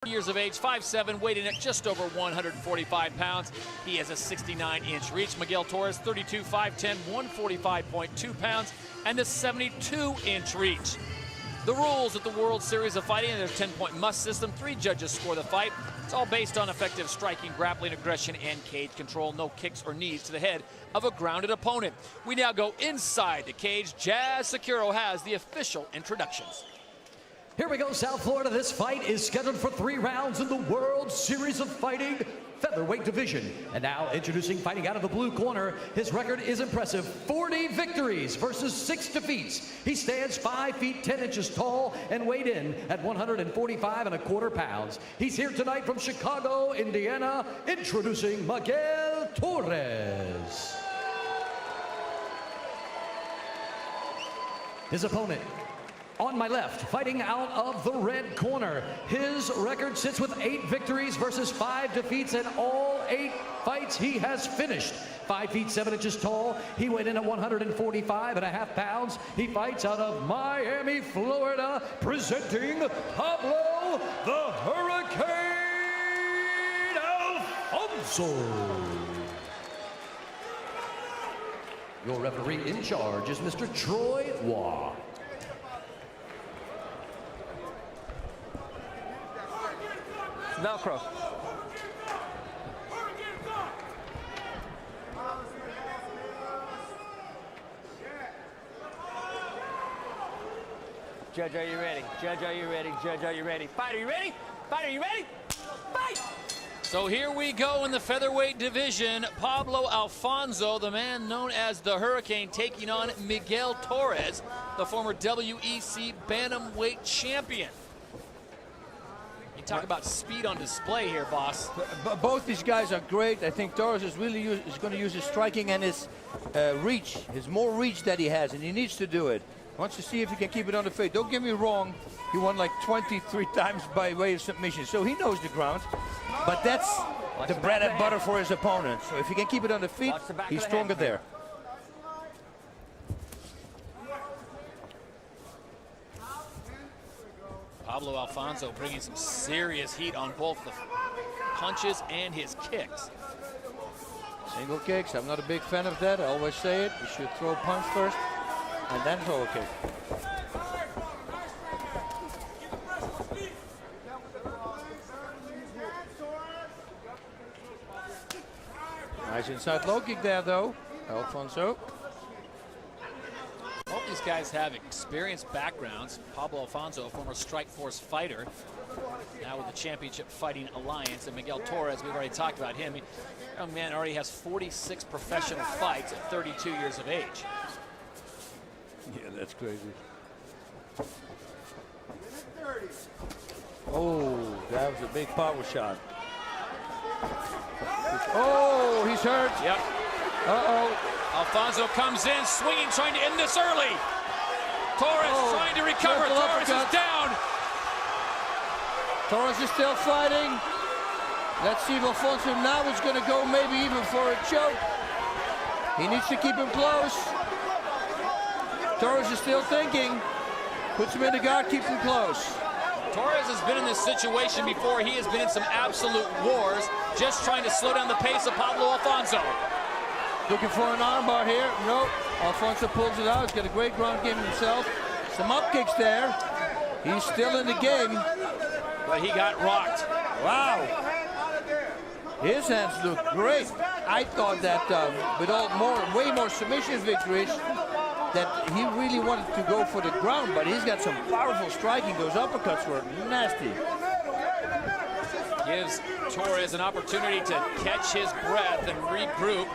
Years of age, 5'7", weighing in at just over 145 pounds. He has a 69-inch reach. Miguel Torres, 32, 5'10", 145.2 pounds, and a 72-inch reach. The rules at the World Series of Fighting, there's a 10-point must system. 3 judges score the fight. It's all based on effective striking, grappling, aggression, and cage control. No kicks or knees to the head of a grounded opponent. We now go inside the cage. Jazz Securo has the official introductions. Here we go, South Florida. This fight is scheduled for 3 rounds in the World Series of Fighting featherweight division. And now introducing, fighting out of the blue corner, his record is impressive. 40 victories versus 6 defeats. He stands 5 feet 10 inches tall and weighed in at 145.25 pounds. He's here tonight from Chicago, Indiana, introducing Miguel Torres. His opponent, on my left, fighting out of the red corner. His record sits with 8 victories versus 5 defeats, and all 8 fights he has finished. 5 feet 7 inches tall. He weighed in at 145.5 pounds. He fights out of Miami, Florida, presenting Pablo the Hurricane Alfonso. Your referee in charge is Mr. Troy Waugh. Velcro. Judge, are you ready? Judge, are you ready? Judge, are you ready? Fight, are you ready? Fight, are you ready? Fight! So here we go in the featherweight division. Pablo Alfonso, the man known as the Hurricane, taking on Miguel Torres, the former WEC bantamweight champion. You talk about speed on display here, boss. Both these guys are great. I think Torres is really going to use his striking and his reach, his more reach that he has, and he needs to do it. Wants to see if he can keep it on the feet. Don't get me wrong, he won like 23 times by way of submission, so he knows the ground. But that's the bread and butter for his opponent. So if he can keep it on the feet, he's stronger there. Pablo Alfonso bringing some serious heat on both the punches and his kicks. Single kicks, I'm not a big fan of that. I always say it. You should throw a punch first and then throw a kick. Nice inside low kick there, though, Alfonso. Both these guys have experienced backgrounds. Pablo Alfonso, a former Strikeforce fighter, now with the Championship Fighting Alliance. And Miguel Torres, we've already talked about him. Young man already has 46 professional fights at 32 years of age. Yeah, that's crazy. Oh, that was a big power shot. Oh, he's hurt. Yep. Uh-oh. Alfonso comes in, swinging, trying to end this early. Torres trying to recover. Torres is down. Torres is still fighting. Let's see if Alfonso now is going to go maybe even for a choke. He needs to keep him close. Torres is still thinking. Puts him in the guard, keeps him close. Torres has been in this situation before. He has been in some absolute wars, just trying to slow down the pace of Pablo Alfonso. Looking for an armbar here. Nope. Alfonso pulls it out. He's got a great ground game himself. Some up kicks there. He's still in the game. But he got rocked. Wow. His hands look great. I thought that with way more submission victories, that he really wanted to go for the ground, but he's got some powerful striking. Those uppercuts were nasty. Gives Torres an opportunity to catch his breath and regroup.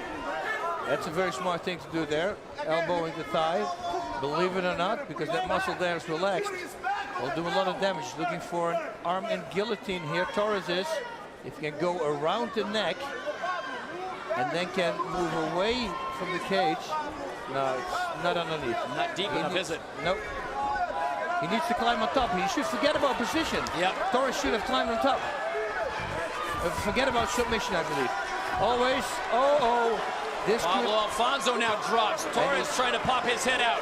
That's a very smart thing to do there. Elbowing the thigh, believe it or not, because that muscle there is relaxed. Will do a lot of damage. Looking for an arm and guillotine here. Torres is, if he can go around the neck and then can move away from the cage. No, it's not underneath. Not deep enough, is it? Nope. He needs to climb on top. He should forget about position. Yep. Torres should have climbed on top. Forget about submission, I believe. Always. Pablo Alfonso now drops. Torres trying to pop his head out.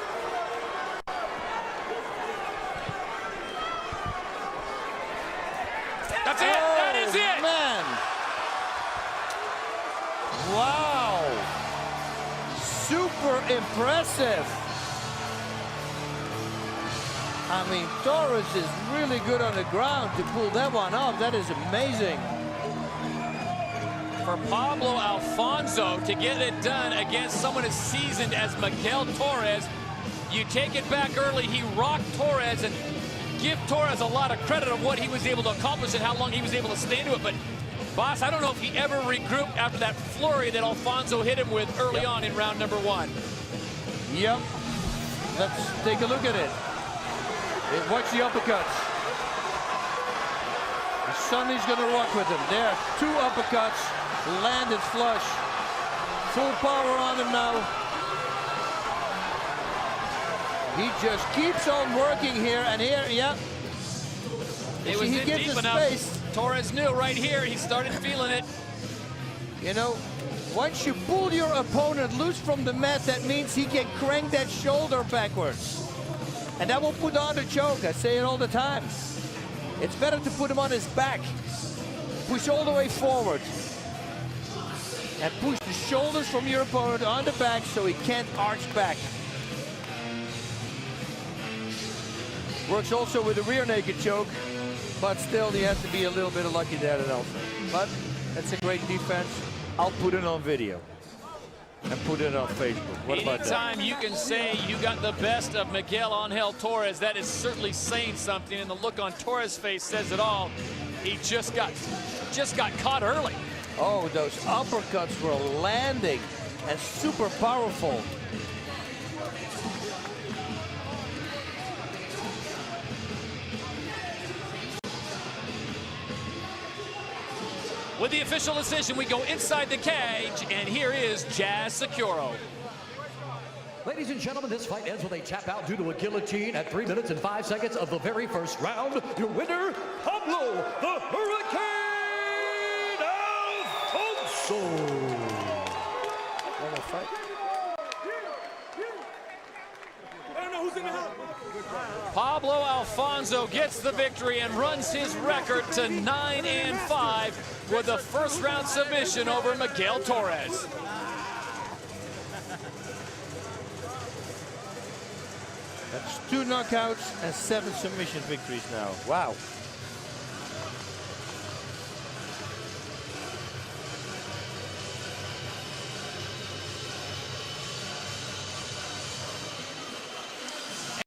That's super impressive. I mean, Torres is really good on the ground to pull that one off. That is amazing. For Pablo Alfonso to get it done against someone as seasoned as Miguel Torres, you take it back early, he rocked Torres, and give Torres a lot of credit of what he was able to accomplish and how long he was able to stay into it. But, boss, I don't know if he ever regrouped after that flurry that Alfonso hit him with early on in round number 1. Yep. Let's take a look at it. Watch the uppercuts. Sonny's going to rock with him. There, 2 uppercuts, landed flush. Full power on him now. He just keeps on working here and here, yeah. It was he gives deep the enough. space. Torres knew right here, he started feeling it. You know, once you pull your opponent loose from the mat, that means he can crank that shoulder backwards. And that will put on the choke. I say it all the time. It's better to put him on his back. Push all the way forward. And push the shoulders from your opponent on the back so he can't arch back. Works also with a rear naked choke. But still, he has to be a little bit lucky there also. But that's a great defense. I'll put it on video. And put it on Facebook. What about that? Anytime you can say you got the best of Miguel Angel Torres, that is certainly saying something, and the look on Torres' face says it all. He just got caught early. Oh, those uppercuts were landing and super powerful. With the official decision, we go inside the cage, and here is Jazz Securo. Ladies and gentlemen, this fight ends with a tap out due to a guillotine at 3 minutes and 5 seconds of the very first round. Your winner, Pablo the Hurricane Alfonso. One more fight. Pablo Alfonso gets the victory and runs his record to 9-5 with a first-round submission over Miguel Torres. That's 2 knockouts and 7 submission victories now. Wow.